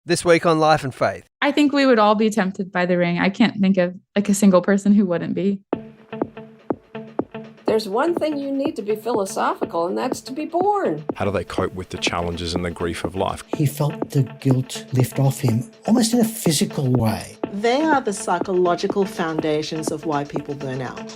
This week on Life and Faith. I think we would all be tempted by the ring. I can't think of like a single person who wouldn't be. There's one thing you need to be philosophical, and that's to be born. How do they cope with the challenges and the grief of life? He felt the guilt lift off him, almost in a physical way. They are the psychological foundations of why people burn out.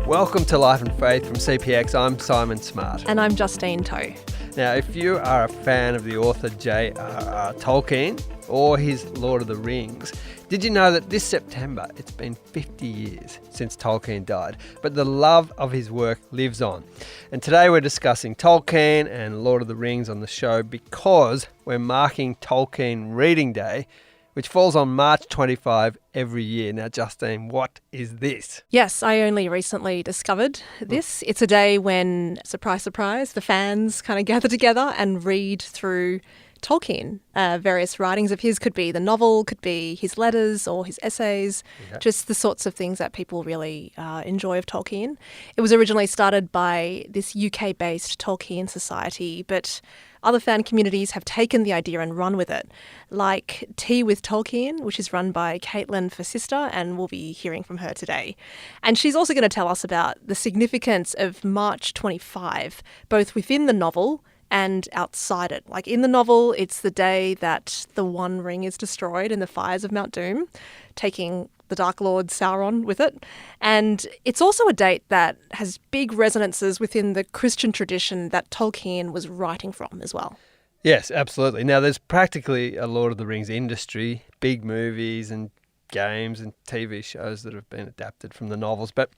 Welcome to Life and Faith from CPX. I'm Simon Smart. And I'm Justine Toe. Now, if you are a fan of the author J.R.R. Tolkien or his Lord of the Rings, did you know that this September it's been 50 years since Tolkien died, but the love of his work lives on. And today we're discussing Tolkien and Lord of the Rings on the show because we're marking Tolkien Reading Day, which falls on March 25 every year. Now, Justine, what is this? Yes, I only recently discovered this. It's a day when, surprise, surprise, the fans kind of gather together and read through Tolkien. Various writings of his, could be the novel, could be his letters or his essays, just the sorts of things that people really enjoy of Tolkien. It was originally started by this UK-based Tolkien Society, but other fan communities have taken the idea and run with it, like Tea with Tolkien, which is run by Caitlin Fasista, and we'll be hearing from her today. And she's also going to tell us about the significance of March 25, both within the novel and outside it. Like in the novel, it's the day that the One Ring is destroyed in the fires of Mount Doom, taking the Dark Lord Sauron with it. And it's also a date that has big resonances within the Christian tradition that Tolkien was writing from as well. Yes, absolutely. Now, there's practically a Lord of the Rings industry, big movies and games and TV shows that have been adapted from the novels. But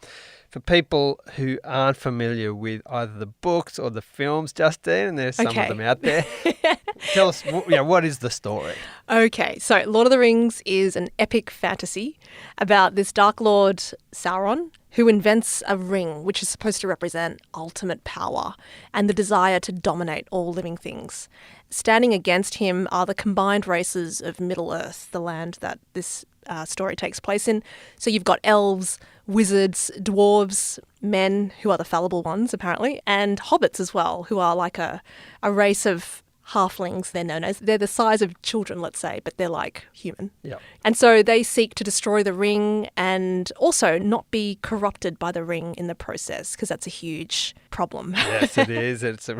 for people who aren't familiar with either the books or the films, Justine, and there's some of them out there, tell us, what is the story? Okay, so Lord of the Rings is an epic fantasy about this Dark Lord Sauron who invents a ring which is supposed to represent ultimate power and the desire to dominate all living things. Standing against him are the combined races of Middle-earth, the land that this story takes place in. So you've got elves, wizards, dwarves, men, who are the fallible ones apparently, and hobbits as well, who are like a race of halflings, they're known as. They're the size of children, let's say, but they're like human. Yep. And so they seek to destroy the ring and also not be corrupted by the ring in the process, because that's a huge problem. Yes, it is. It's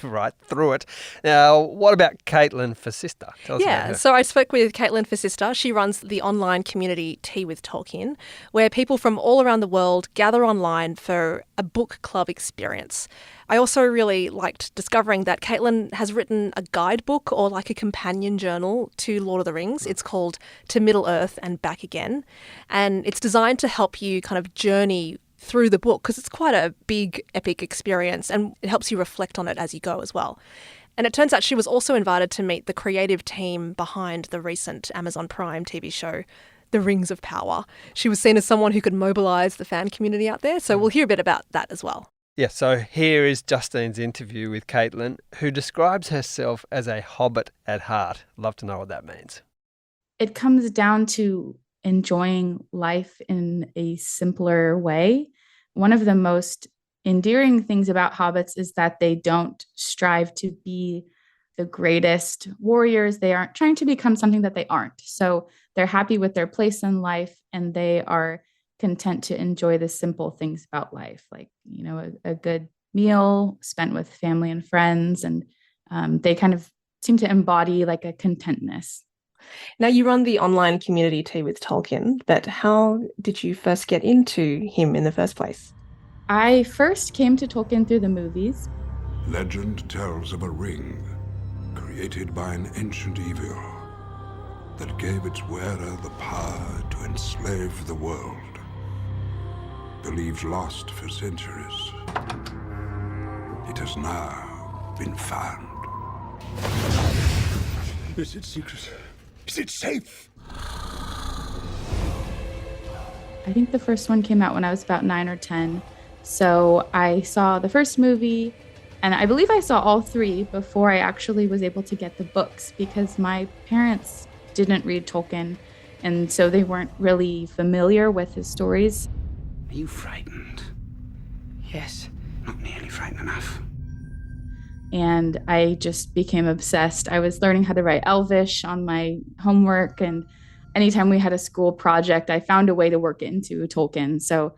right through it. Now, what about Caitlin Fasista? Tell us about her. So I spoke with Caitlin Fasista. She runs the online community Tea with Tolkien, where people from all around the world gather online for a book club experience. I also really liked discovering that Caitlin has written a guidebook or like a companion journal to Lord of the Rings. It's called To Middle-earth and Back Again. And it's designed to help you kind of journey through the book because it's quite a big, epic experience and it helps you reflect on it as you go as well. And it turns out she was also invited to meet the creative team behind the recent Amazon Prime TV show, The Rings of Power. She was seen as someone who could mobilise the fan community out there. So we'll hear a bit about that as well. Yeah, so here is Justine's interview with Caitlin, who describes herself as a hobbit at heart. Love to know what that means. It comes down to enjoying life in a simpler way. One of the most endearing things about hobbits is that they don't strive to be the greatest warriors. They aren't trying to become something that they aren't. So they're happy with their place in life and they are content to enjoy the simple things about life, like, a good meal spent with family and friends. And they kind of seem to embody like a contentness. Now, you run the online community Tea with Tolkien, but how did you first get into him in the first place? I first came to Tolkien through the movies. Legend tells of a ring created by an ancient evil that gave its wearer the power to enslave the world. Believed lost for centuries, it has now been found. Is it secret? Is it safe? I think the first one came out when I was about 9 or 10. So I saw the first movie, and I believe I saw all three before I actually was able to get the books because my parents didn't read Tolkien, and so they weren't really familiar with his stories. Are you frightened? Yes. Not nearly frightened enough. And I just became obsessed. I was learning how to write Elvish on my homework, and anytime we had a school project, I found a way to work it into Tolkien. So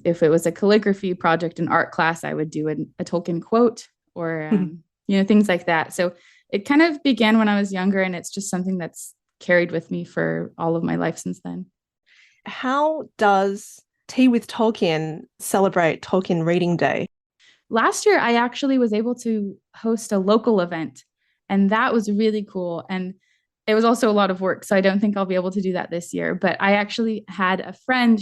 if it was a calligraphy project in art class, I would do a Tolkien quote or things like that. So it kind of began when I was younger, and it's just something that's carried with me for all of my life since then. How does Tea with Tolkien celebrate Tolkien Reading Day? Last year, I actually was able to host a local event, and that was really cool. And it was also a lot of work, so I don't think I'll be able to do that this year. But I actually had a friend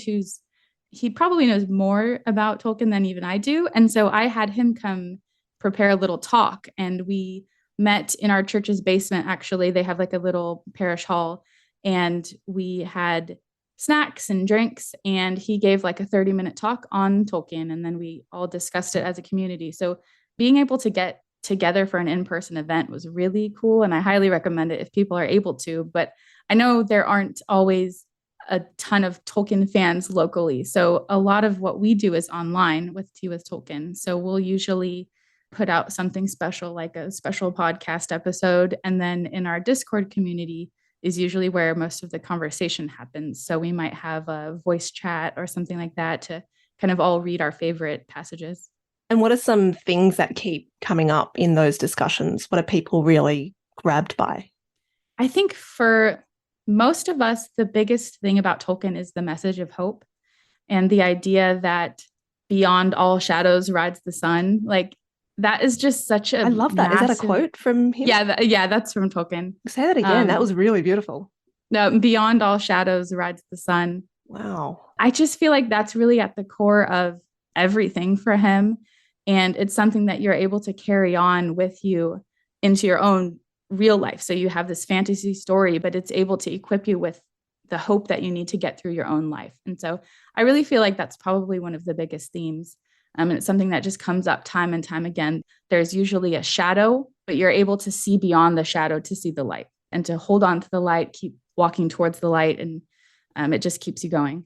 he probably knows more about Tolkien than even I do. And so I had him come prepare a little talk, and we met in our church's basement. Actually, they have like a little parish hall, and we had snacks and drinks, and he gave like a 30-minute talk on Tolkien, and then we all discussed it as a community. So being able to get together for an in-person event was really cool, and I highly recommend it if people are able to. But I know there aren't always a ton of Tolkien fans locally, so a lot of what we do is online with Tea with Tolkien. So we'll usually put out something special, like a special podcast episode, and then in our Discord community is usually where most of the conversation happens. So we might have a voice chat or something like that to kind of all read our favorite passages. And what are some things that keep coming up in those discussions? What are people really grabbed by? I think for most of us, the biggest thing about Tolkien is the message of hope and the idea that beyond all shadows rides the sun. Like, that is just such a I love that. massive... Is that a quote from him? Yeah, that's from Tolkien. Say that again. That was really beautiful. No, beyond all shadows rides the sun. Wow. I just feel like that's really at the core of everything for him. And it's something that you're able to carry on with you into your own real life. So you have this fantasy story, but it's able to equip you with the hope that you need to get through your own life. And so I really feel like that's probably one of the biggest themes. And it's something that just comes up time and time again. There's usually a shadow, but you're able to see beyond the shadow to see the light and to hold on to the light, keep walking towards the light, and it just keeps you going.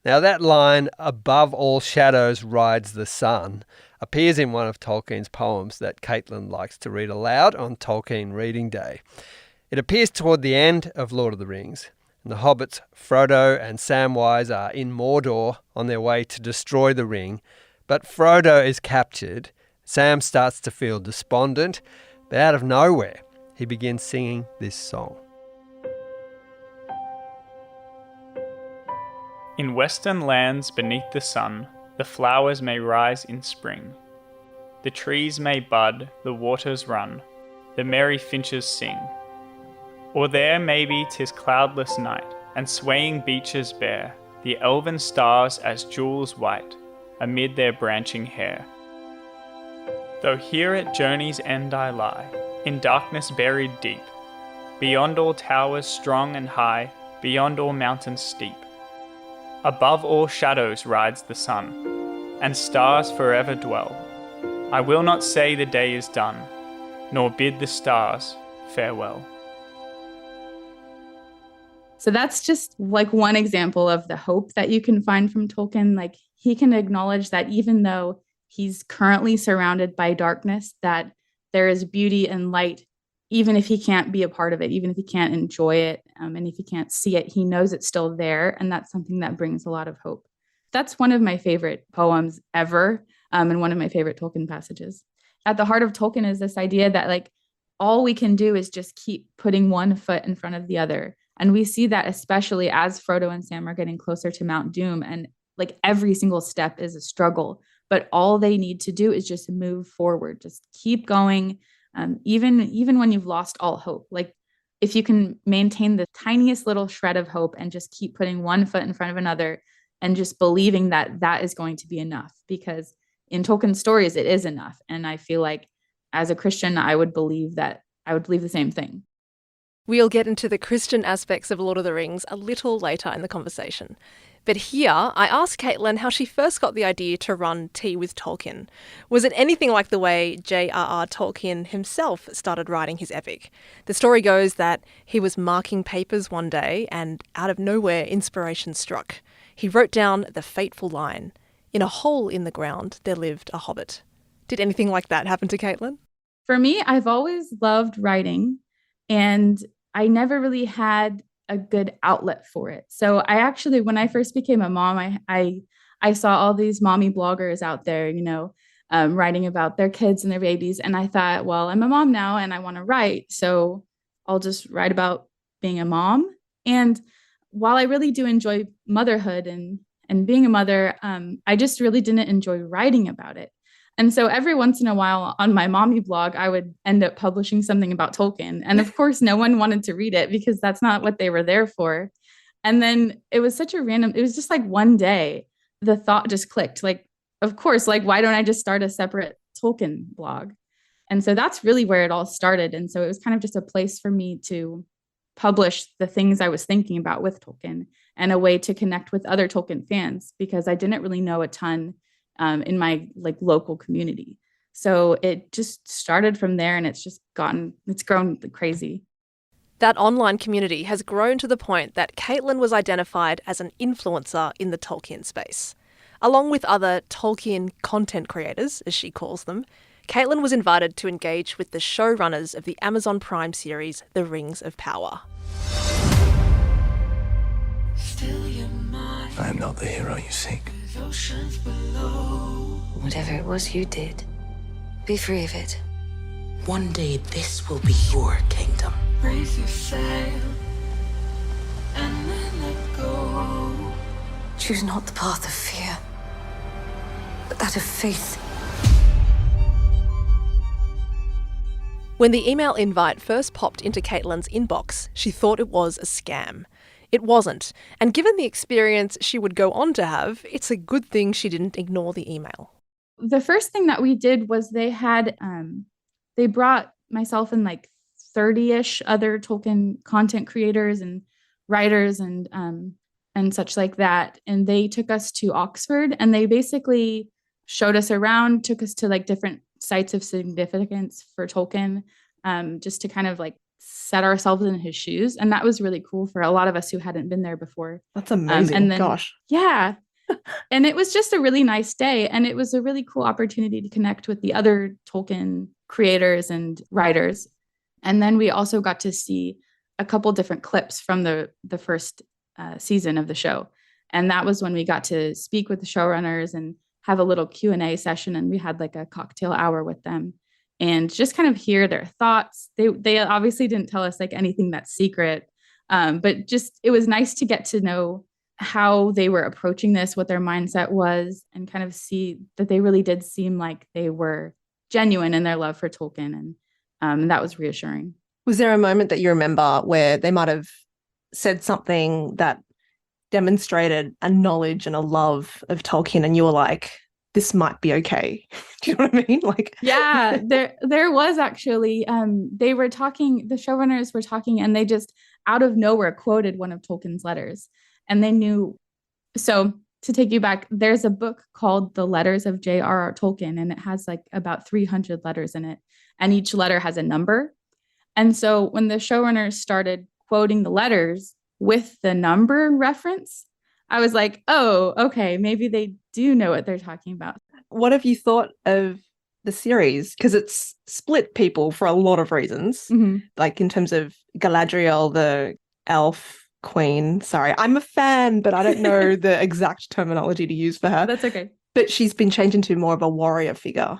Now that line, above all shadows rides the sun, appears in one of Tolkien's poems that Caitlin likes to read aloud on Tolkien Reading Day. It appears toward the end of Lord of the Rings, and the hobbits Frodo and Samwise are in Mordor on their way to destroy the ring. But Frodo is captured. Sam starts to feel despondent, but out of nowhere, he begins singing this song. In western lands beneath the sun, the flowers may rise in spring. The trees may bud, the waters run, the merry finches sing. Or there maybe 'tis cloudless night, and swaying beeches bear the elven stars as jewels white amid their branching hair. Though here at journey's end I lie, in darkness buried deep, beyond all towers strong and high, beyond all mountains steep. Above all shadows rides the sun, and stars forever dwell. I will not say the day is done, nor bid the stars farewell. So that's just like one example of the hope that you can find from Tolkien. Like, he can acknowledge that even though he's currently surrounded by darkness, that there is beauty and light, even if he can't be a part of it, even if he can't enjoy it, and if he can't see it, he knows it's still there. And that's something that brings a lot of hope. That's one of my favorite poems ever, and one of my favorite Tolkien passages. At the heart of Tolkien is this idea that, like, all we can do is just keep putting one foot in front of the other. And we see that especially as Frodo and Sam are getting closer to Mount Doom, and like every single step is a struggle, but all they need to do is just move forward, just keep going. Even when you've lost all hope, like if you can maintain the tiniest little shred of hope and just keep putting one foot in front of another and just believing that that is going to be enough, because in Tolkien stories, it is enough. And I feel like as a Christian, I would believe the same thing. We'll get into the Christian aspects of Lord of the Rings a little later in the conversation. But here, I asked Caitlin how she first got the idea to run Tea with Tolkien. Was it anything like the way J.R.R. Tolkien himself started writing his epic? The story goes that he was marking papers one day and out of nowhere, inspiration struck. he wrote down the fateful line, "In a hole in the ground there lived a hobbit." Did anything like that happen to Caitlin? For me, I've always loved writing, and I never really had a good outlet for it. So I actually, when I first became a mom, I saw all these mommy bloggers out there, writing about their kids and their babies. And I thought, well, I'm a mom now and I want to write. So I'll just write about being a mom. And while I really do enjoy motherhood and being a mother, I just really didn't enjoy writing about it. And so every once in a while on my mommy blog, I would end up publishing something about Tolkien. And of course, no one wanted to read it because that's not what they were there for. And then it was such a random, it was just like one day, the thought just clicked. Like, of course, like, why don't I just start a separate Tolkien blog? And so that's really where it all started. And so it was kind of just a place for me to publish the things I was thinking about with Tolkien and a way to connect with other Tolkien fans because I didn't really know a ton in my local community. So it just started from there and it's grown crazy. That online community has grown to the point that Caitlin was identified as an influencer in the Tolkien space. Along with other Tolkien content creators, as she calls them, Caitlin was invited to engage with the showrunners of the Amazon Prime series, The Rings of Power. I am not the hero you seek. Whatever it was you did, be free of it. One day this will be your kingdom. Raise your sail and then let go. Choose not the path of fear, but that of faith. When the email invite first popped into Caitlin's inbox, she thought it was a scam. It wasn't, and given the experience she would go on to have, it's a good thing she didn't ignore the email. The first thing that we did was they brought myself and 30-ish other Tolkien content creators and writers and such like that. And they took us to Oxford and they basically showed us around, took us to different sites of significance for Tolkien, just to kind of set ourselves in his shoes. And that was really cool for a lot of us who hadn't been there before. That's amazing. And then, gosh. Yeah. And it was just a really nice day. And it was a really cool opportunity to connect with the other Tolkien creators and writers. And then we also got to see a couple different clips from the first season of the show. And that was when we got to speak with the showrunners and have a little Q&A session. And we had a cocktail hour with them and just kind of hear their thoughts. They obviously didn't tell us anything that's secret, but just it was nice to get to know how they were approaching this, what their mindset was, and kind of see that they really did seem like they were genuine in their love for Tolkien. And that was reassuring. Was there a moment that you remember where they might have said something that demonstrated a knowledge and a love of Tolkien and you were like, this might be okay? Do you know what I mean? Yeah, there was actually, they were talking, the showrunners were talking and they just out of nowhere quoted one of Tolkien's letters. And they knew, so to take you back, there's a book called The Letters of J.R.R. Tolkien, and it has about 300 letters in it. And each letter has a number. And so when the showrunners started quoting the letters with the number reference, I was like, oh, okay, maybe they do know what they're talking about. What have you thought of the series? Because it's split people for a lot of reasons. Mm-hmm. In terms of Galadriel, the elf queen. Sorry, I'm a fan, but I don't know the exact terminology to use for her. That's okay. But she's been changed into more of a warrior figure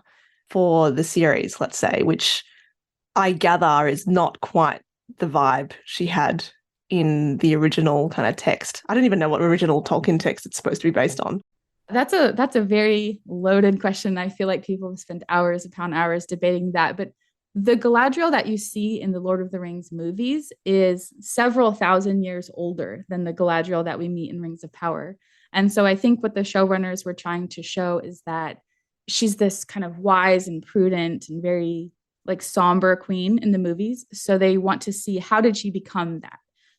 for the series, let's say, which I gather is not quite the vibe she had in the original kind of text. I don't even know what original Tolkien text it's supposed to be based on. That's a very loaded question. I feel like people have spent hours upon hours debating that. But the Galadriel that you see in the Lord of the Rings movies is several thousand years older than the Galadriel that we meet in Rings of Power. And so I think what the showrunners were trying to show is that she's this kind of wise and prudent and very somber queen in the movies. So they want to see, how did she become that?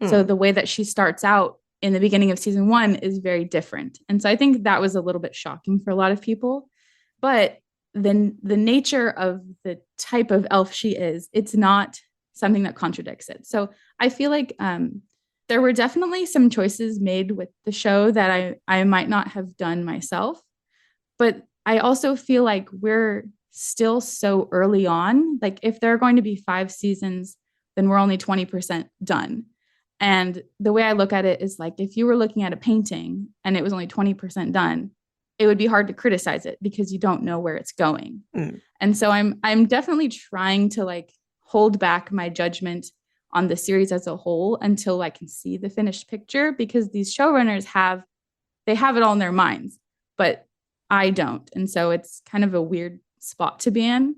So the way that she starts out in the beginning of season 1 is very different. And so I think that was a little bit shocking for a lot of people. But then the nature of the type of elf she is, it's not something that contradicts it. So I feel like there were definitely some choices made with the show that I might not have done myself. But I also feel like we're still so early on. Like if there are going to be 5 seasons, then we're only 20% done. And the way I look at it is like if you were looking at a painting and it was only 20% done, it would be hard to criticize it because you don't know where it's going. And so I'm definitely trying to like hold back my judgment on the series as a whole until I can see the finished picture, because these showrunners have it all in their minds, but I don't. And so it's kind of a weird spot to be in.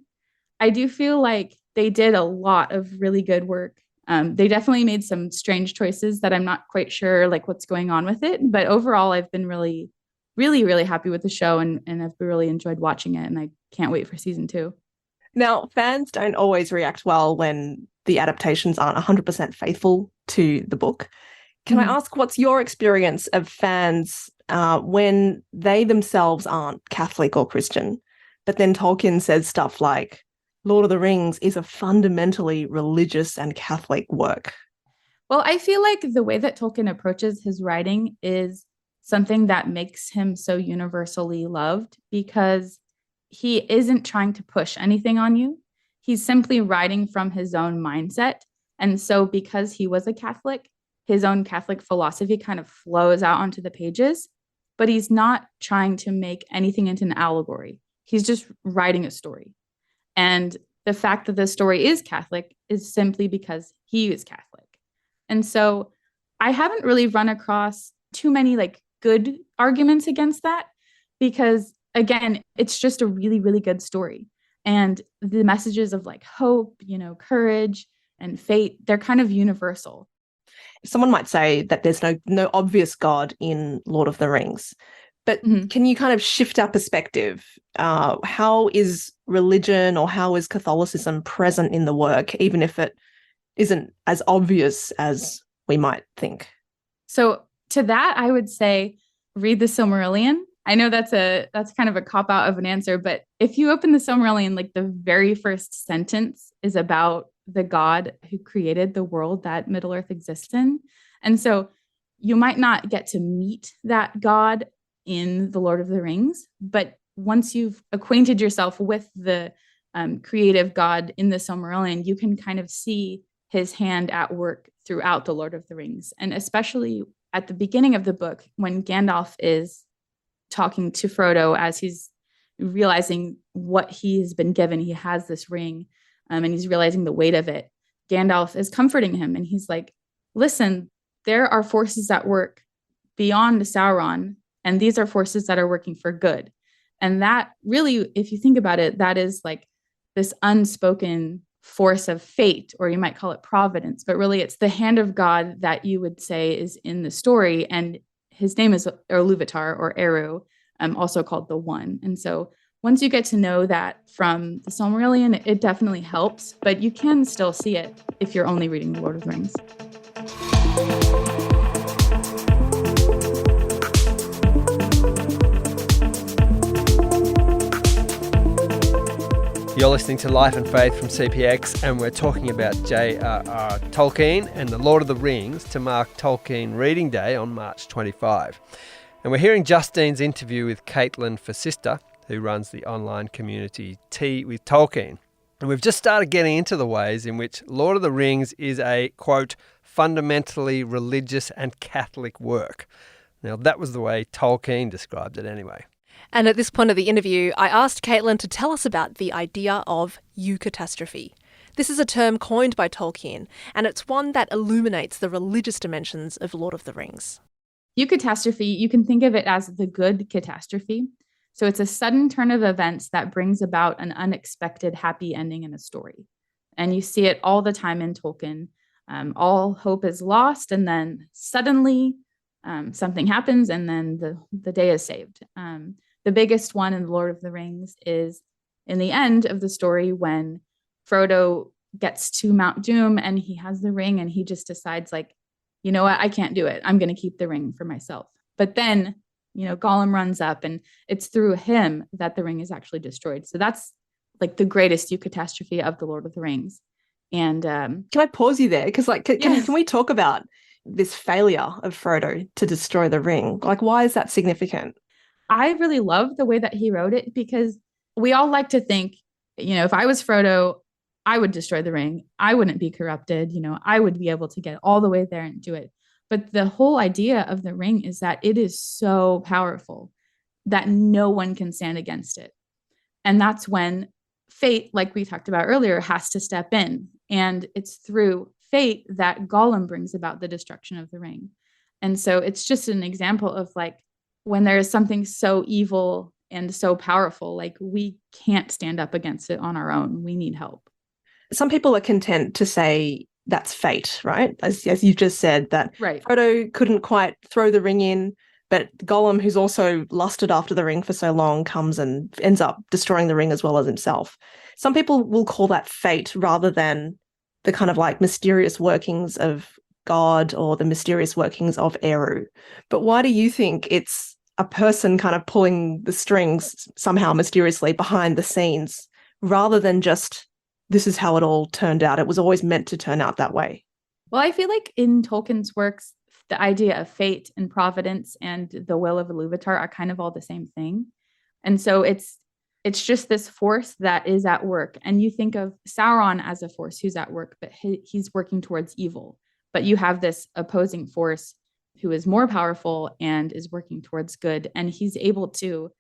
I do feel like they did a lot of really good work. They definitely made some strange choices that I'm not quite sure like what's going on with it. But overall, I've been really, really, really happy with the show and I've really enjoyed watching it. And I can't wait for season 2. Now, fans don't always react well when the adaptations aren't 100% faithful to the book. Can I ask, what's your experience of fans when they themselves aren't Catholic or Christian, but then Tolkien says stuff like, Lord of the Rings is a fundamentally religious and Catholic work? Well, I feel like the way that Tolkien approaches his writing is something that makes him so universally loved, because he isn't trying to push anything on you. He's simply writing from his own mindset. And so because he was a Catholic, his own Catholic philosophy kind of flows out onto the pages, but he's not trying to make anything into an allegory. He's just writing a story. And the fact that the story is Catholic is simply because he is Catholic. And so I haven't really run across too many like good arguments against that, because again, it's just a really, really good story. And the messages of like hope, courage and fate, they're kind of universal. Someone might say that there's no obvious God in Lord of the Rings, but can you kind of shift our perspective? How is religion or how is Catholicism present in the work, even if it isn't as obvious as we might think? So to that, I would say read the Silmarillion. I know that's kind of a cop-out of an answer, but if you open the Silmarillion, like the very first sentence is about the God who created the world that Middle-earth exists in. And so you might not get to meet that God in The Lord of the Rings, but once you've acquainted yourself with the creative God in the Silmarillion, you can kind of see his hand at work throughout The Lord of the Rings. And especially at the beginning of the book, when Gandalf is talking to Frodo as he's realizing what he has been given. He has this ring and he's realizing the weight of it. Gandalf is comforting him and he's like, listen, there are forces at work beyond Sauron, and these are forces that are working for good. And that really, if you think about it, that is like this unspoken force of fate, or you might call it providence, but really it's the hand of God that you would say is in the story. And his name is Iluvatar, or Eru, also called the One. And so once you get to know that from the Silmarillion, it definitely helps, but you can still see it if you're only reading The Lord of the Rings. You're listening to Life and Faith from CPX, and we're talking about J.R.R. Tolkien and The Lord of the Rings to mark Tolkien Reading Day on March 25. And we're hearing Justine's interview with Caitlin Fasista, who runs the online community Tea with Tolkien. And we've just started getting into the ways in which Lord of the Rings is a, quote, fundamentally religious and Catholic work. Now, that was the way Tolkien described it anyway. And at this point of the interview, I asked Caitlin to tell us about the idea of eucatastrophe. This is a term coined by Tolkien, and it's one that illuminates the religious dimensions of Lord of the Rings. Eucatastrophe, you can think of it as the good catastrophe. So it's a sudden turn of events that brings about an unexpected happy ending in a story. And you see it all the time in Tolkien. All hope is lost, and then suddenly something happens, and then the day is saved. The biggest one in The Lord of the Rings is in the end of the story when Frodo gets to Mount Doom and he has the ring and he just decides like, you know what, I can't do it. I'm going to keep the ring for myself. But then, Gollum runs up and it's through him that the ring is actually destroyed. So that's like the greatest eucatastrophe of The Lord of the Rings. And can I pause you there? Because can we talk about this failure of Frodo to destroy the ring? Like, why is that significant? I really love the way that he wrote it, because we all like to think, if I was Frodo, I would destroy the ring. I wouldn't be corrupted. I would be able to get all the way there and do it. But the whole idea of the ring is that it is so powerful that no one can stand against it. And that's when fate, like we talked about earlier, has to step in. And it's through fate that Gollum brings about the destruction of the ring. And so it's just an example of like, when there is something so evil and so powerful, like we can't stand up against it on our own. We need help. Some people are content to say that's fate, right? As you just said, that right. Frodo couldn't quite throw the ring in, but Gollum, who's also lusted after the ring for so long, comes and ends up destroying the ring as well as himself. Some people will call that fate rather than the kind of like mysterious workings of God or the mysterious workings of Eru. But why do you think it's a person kind of pulling the strings somehow mysteriously behind the scenes rather than just this is how it all turned out? It was always meant to turn out that way. Well, I feel like in Tolkien's works, the idea of fate and providence and the will of Iluvatar are kind of all the same thing. And so it's just this force that is at work. And you think of Sauron as a force who's at work, but he's working towards evil. But you have this opposing force who is more powerful and is working towards good. And he's able to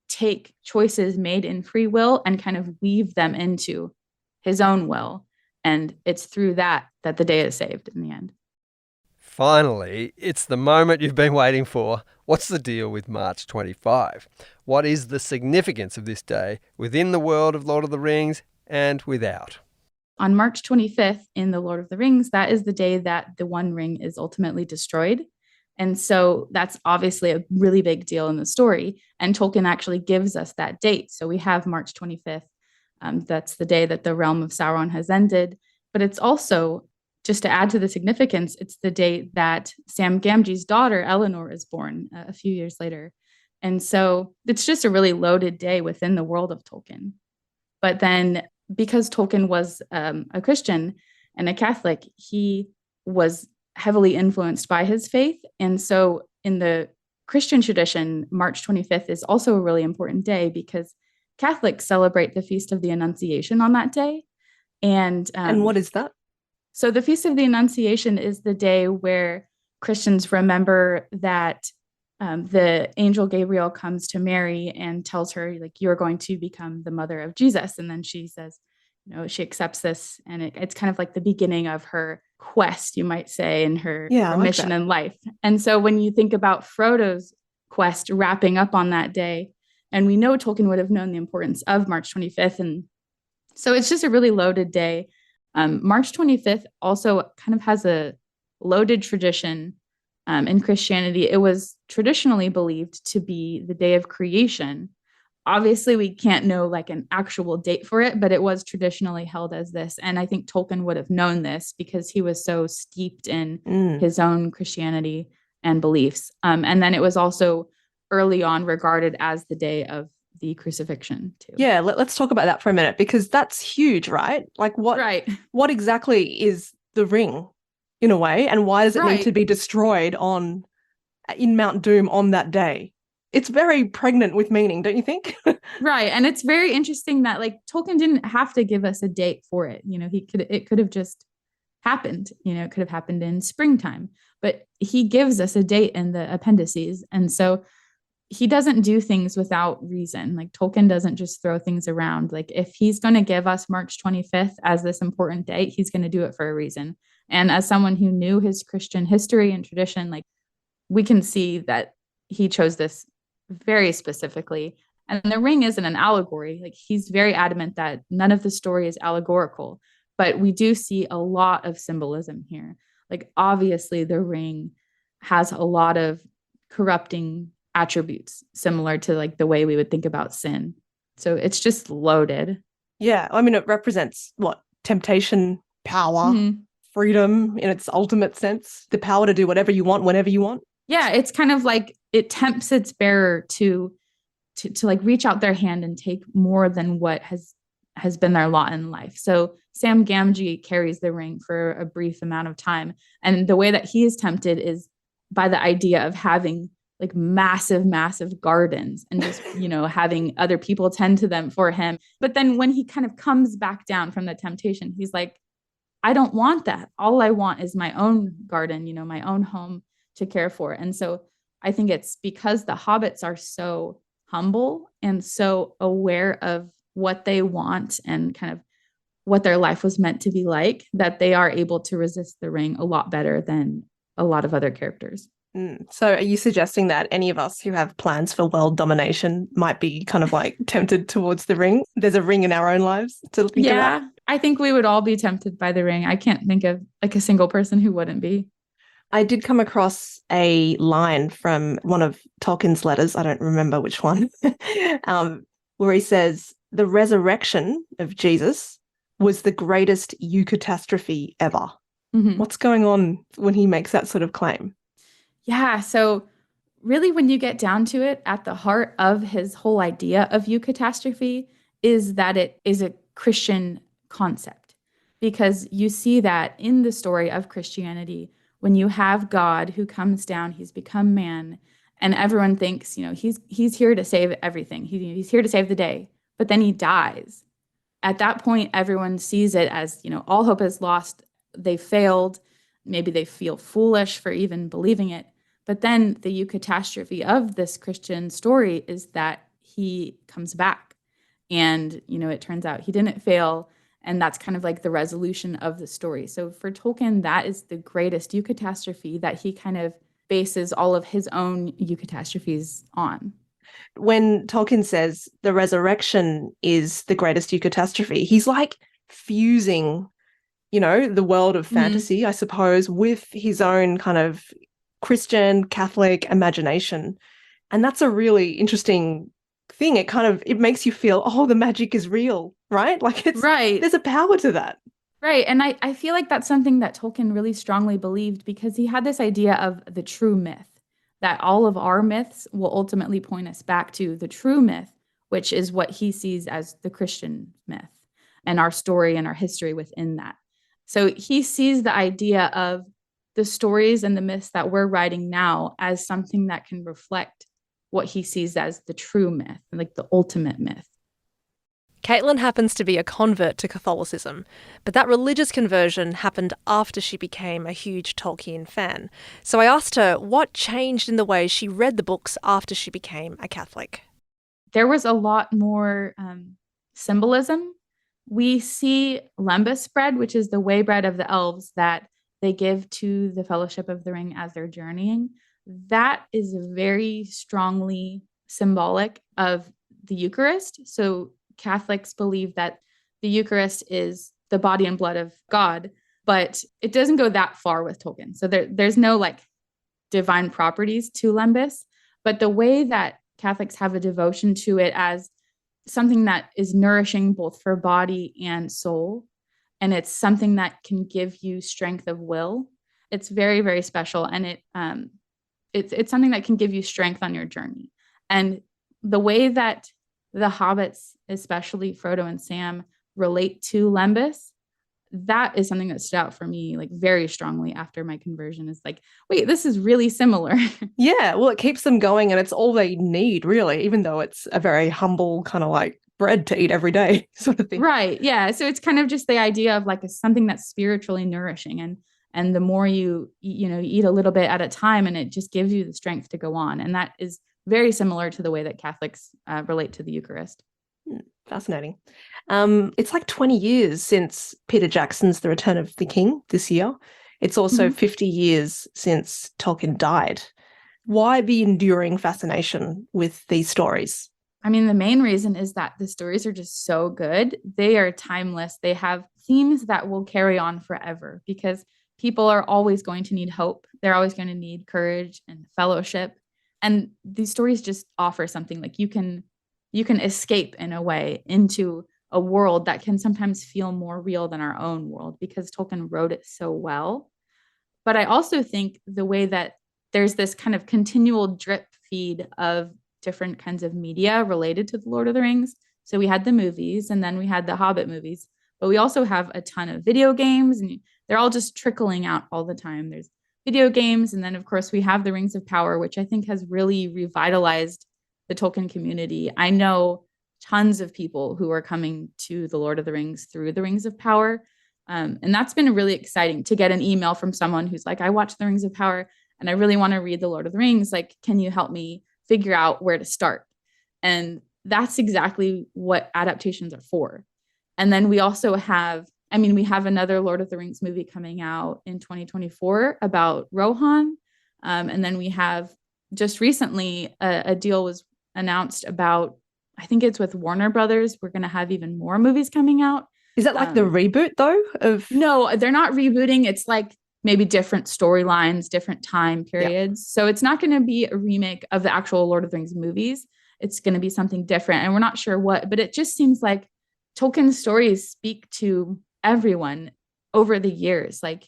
take choices made in free will and kind of weave them into his own will. And it's through that the day is saved in the end. Finally, it's the moment you've been waiting for. What's the deal with March 25? What is the significance of this day within the world of Lord of the Rings and without? On March 25th in The Lord of the Rings, that is the day that the One Ring is ultimately destroyed. And so that's obviously a really big deal in the story. And Tolkien actually gives us that date. So we have March 25th. That's the day that the realm of Sauron has ended. But it's also, just to add to the significance, it's the day that Sam Gamgee's daughter, Eleanor, is born a few years later. And so it's just a really loaded day within the world of Tolkien. But then because Tolkien was a Christian and a Catholic, he was heavily influenced by his faith. And so in the Christian tradition, March 25th is also a really important day because Catholics celebrate the Feast of the Annunciation on that day. And what is that? So the Feast of the Annunciation is the day where Christians remember that the angel Gabriel comes to Mary and tells her, like, you're going to become the mother of Jesus. And then she says, she accepts this. And it's kind of like the beginning of her quest, you might say, in her mission in life. And so when you think about Frodo's quest wrapping up on that day, and we know Tolkien would have known the importance of March 25th. And so it's just a really loaded day. March 25th also kind of has a loaded tradition in Christianity. It was traditionally believed to be the day of creation. Obviously, we can't know like an actual date for it, but it was traditionally held as this. And I think Tolkien would have known this because he was so steeped in his own Christianity and beliefs. And then it was also early on regarded as the day of the crucifixion too. Yeah, let's talk about that for a minute, because that's huge, right? Like what exactly is the ring in a way, and why does it need to be destroyed in Mount Doom on that day? It's very pregnant with meaning, don't you think? Right. And it's very interesting that like Tolkien didn't have to give us a date for it. It could have just happened, it could have happened in springtime, but he gives us a date in the appendices. And so he doesn't do things without reason. Like Tolkien doesn't just throw things around. Like if he's going to give us March 25th as this important date, he's going to do it for a reason. And as someone who knew his Christian history and tradition, like we can see that he chose this very specifically. And the ring isn't an allegory. Like he's very adamant that none of the story is allegorical, but we do see a lot of symbolism here. Like obviously the ring has a lot of corrupting attributes similar to like the way we would think about sin. So it's just loaded. Yeah. I mean, it represents what? Temptation, power, freedom in its ultimate sense, the power to do whatever you want, whenever you want. Yeah. It's kind of like it tempts its bearer to like reach out their hand and take more than what has has been their lot in life. So Sam Gamgee carries the ring for a brief amount of time. And the way that he is tempted is by the idea of having like massive gardens and just, having other people tend to them for him. But then when he kind of comes back down from the temptation, he's like, I don't want that. All I want is my own garden, my own home to care for. And so I think it's because the hobbits are so humble and so aware of what they want and kind of what their life was meant to be like, that they are able to resist the ring a lot better than a lot of other characters. So are you suggesting that any of us who have plans for world domination might be kind of like tempted towards the ring? There's a ring in our own lives to think about? I think we would all be tempted by the ring. I can't think of like a single person who wouldn't be. I did come across a line from one of Tolkien's letters, I don't remember which one, where he says, the resurrection of Jesus was the greatest eucatastrophe ever. Mm-hmm. What's going on when he makes that sort of claim? Yeah, so really when you get down to it, at the heart of his whole idea of eucatastrophe is that it is a Christian concept, because you see that in the story of Christianity, when you have God who comes down, he's become man, and everyone thinks, he's here to save everything. He's here to save the day, but then he dies. At that point, everyone sees it as, all hope is lost. They failed. Maybe they feel foolish for even believing it. But then the eucatastrophe of this Christian story is that he comes back. And, it turns out he didn't fail. And that's kind of like the resolution of the story. So for Tolkien, that is the greatest eucatastrophe that he kind of bases all of his own eucatastrophes on. When Tolkien says the resurrection is the greatest eucatastrophe, he's like fusing, the world of fantasy, I suppose, with his own kind of Christian, Catholic imagination. And that's a really interesting thing. It makes you feel, oh, the magic is real, right? Like it's right. There's a power to that. Right. And I feel like that's something that Tolkien really strongly believed, because he had this idea of the true myth, that all of our myths will ultimately point us back to the true myth, which is what he sees as the Christian myth and our story and our history within that. So he sees the idea of the stories and the myths that we're writing now as something that can reflect what he sees as the true myth, like the ultimate myth. Caitlin happens to be a convert to Catholicism, but that religious conversion happened after she became a huge Tolkien fan. So I asked her what changed in the way she read the books after she became a Catholic. There was a lot more symbolism. We see lembas bread, which is the way bread of the elves that they give to the Fellowship of the Ring as they're journeying. That is very strongly symbolic of the Eucharist. So Catholics believe that the Eucharist is the body and blood of God, but it doesn't go that far with Tolkien. So there's no like divine properties to lembas, but the way that Catholics have a devotion to it as something that is nourishing both for body and soul, and it's something that can give you strength of will. It's very, very special, and it's something that can give you strength on your journey. And the way that the hobbits, especially Frodo and Sam, relate to lembas, that is something that stood out for me like very strongly after my conversion. Is like, wait, this is really similar. Yeah, well, it keeps them going, and it's all they need, really, even though it's a very humble kind of like bread to eat every day sort of thing. Right. Yeah. So it's kind of just the idea of like something that's spiritually nourishing, and the more you eat a little bit at a time, and it just gives you the strength to go on. And that is very similar to the way that Catholics relate to the Eucharist. Fascinating. It's like 20 years since Peter Jackson's The Return of the King this year. It's also 50 years since Tolkien died. Why the enduring fascination with these stories? I mean, the main reason is that the stories are just so good. They are timeless. They have themes that will carry on forever, because people are always going to need hope. They're always going to need courage and fellowship. And these stories just offer something like you can escape in a way into a world that can sometimes feel more real than our own world, because Tolkien wrote it so well. But I also think the way that there's this kind of continual drip feed of different kinds of media related to the Lord of the Rings. So we had the movies, and then we had the Hobbit movies, but we also have a ton of video games, and they're all just trickling out all the time. There's video games, and then of course we have the Rings of Power, which I think has really revitalized the Tolkien community. I know tons of people who are coming to the Lord of the Rings through the Rings of Power. And that's been really exciting to get an email from someone who's like, I watched the Rings of Power and I really want to read the Lord of the Rings. Like, can you help me figure out where to start? And that's exactly what adaptations are for. And then we also have, we have another Lord of the Rings movie coming out in 2024 about Rohan. And then we have just recently a deal was announced about, I think it's with Warner Brothers. We're going to have even more movies coming out. Is that like the reboot though? No, they're not rebooting. It's like maybe different storylines, different time periods. Yeah. So it's not going to be a remake of the actual Lord of the Rings movies. It's going to be something different. And we're not sure what, but it just seems like Tolkien's stories speak to everyone over the years. Like,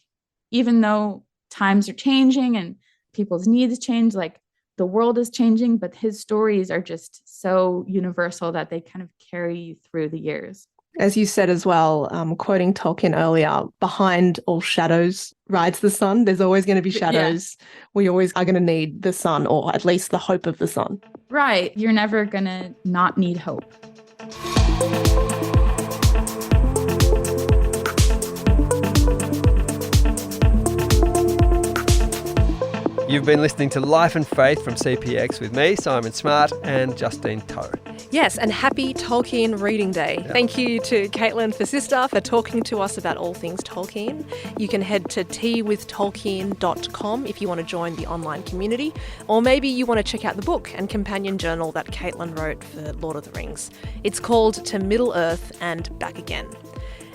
even though times are changing and people's needs change, like the world is changing, but his stories are just so universal that they kind of carry you through the years. As you said as well, quoting Tolkien earlier, behind all shadows rides the sun. There's always going to be shadows. Yeah. We always are going to need the sun, or at least the hope of the sun. Right. You're never going to not need hope. You've been listening to Life and Faith from CPX with me, Simon Smart, and Justine Toe. Yes, and happy Tolkien Reading Day. Yep. Thank you to Caitlin Fasista for talking to us about all things Tolkien. You can head to teawithtolkien.com if you want to join the online community, or maybe you want to check out the book and companion journal that Caitlin wrote for Lord of the Rings. It's called To Middle-earth and Back Again.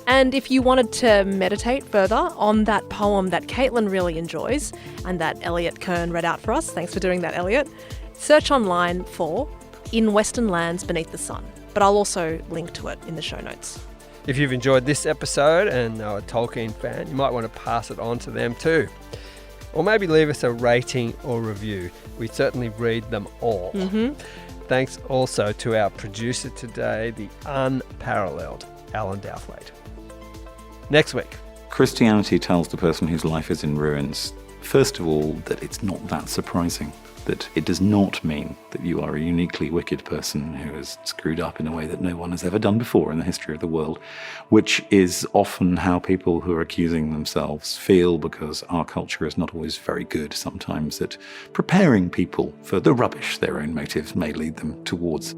And if you wanted to meditate further on that poem that Caitlin really enjoys and that Elliot Kern read out for us, thanks for doing that, Elliot, search online for In Western Lands Beneath the Sun. But I'll also link to it in the show notes. If you've enjoyed this episode and are a Tolkien fan, you might want to pass it on to them too. Or maybe leave us a rating or review. We certainly read them all. Mm-hmm. Thanks also to our producer today, the unparalleled Alan Douthwaite. Next week. Christianity tells the person whose life is in ruins, first of all, that it's not that surprising, that it does not mean that you are a uniquely wicked person who has screwed up in a way that no one has ever done before in the history of the world, which is often how people who are accusing themselves feel, because our culture is not always very good sometimes at preparing people for the rubbish their own motives may lead them towards.